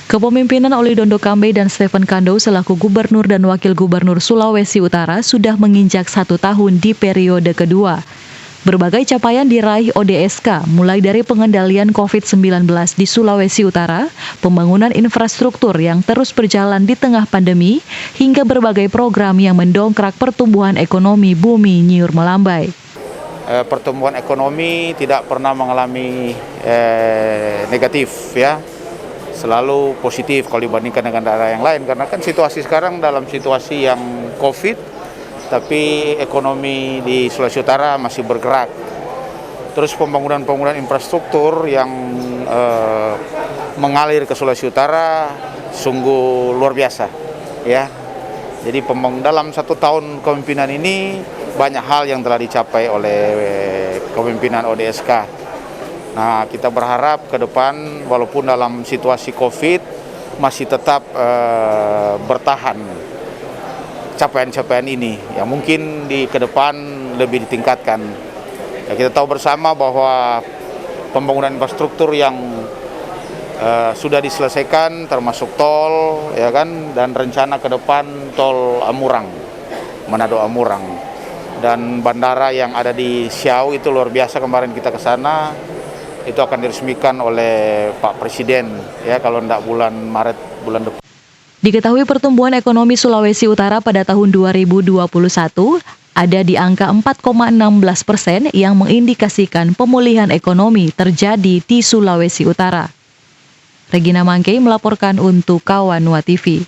Kepemimpinan Oli Dondo Kambe dan Stephen Kando selaku Gubernur dan Wakil Gubernur Sulawesi Utara sudah menginjak 1 tahun di periode kedua. Berbagai capaian diraih ODSK, mulai dari pengendalian COVID-19 di Sulawesi Utara, pembangunan infrastruktur yang terus berjalan di tengah pandemi, hingga berbagai program yang mendongkrak pertumbuhan ekonomi bumi Nyiur Melambai. Pertumbuhan ekonomi tidak pernah mengalami negatif, ya. Selalu positif kalau dibandingkan dengan daerah yang lain, karena kan situasi sekarang dalam situasi yang COVID, tapi ekonomi di Sulawesi Utara masih bergerak. Terus pembangunan infrastruktur yang mengalir ke Sulawesi Utara sungguh luar biasa, ya. Jadi dalam 1 tahun kepemimpinan ini banyak hal yang telah dicapai oleh kepemimpinan ODSK. Nah, kita berharap ke depan walaupun dalam situasi COVID masih tetap bertahan capaian-capaian ini yang mungkin ke depan lebih ditingkatkan. Ya, kita tahu bersama bahwa pembangunan infrastruktur yang sudah diselesaikan termasuk tol, ya kan, dan rencana ke depan tol Amurang, Manado Amurang, dan bandara yang ada di Siau itu luar biasa. Kemarin kita ke sana, itu akan diresmikan oleh Pak Presiden, ya, kalau tidak bulan Maret bulan depan. Diketahui pertumbuhan ekonomi Sulawesi Utara pada tahun 2021 ada di angka 4,16% yang mengindikasikan pemulihan ekonomi terjadi di Sulawesi Utara. Regina Mangkei melaporkan untuk Kawan Wa TV.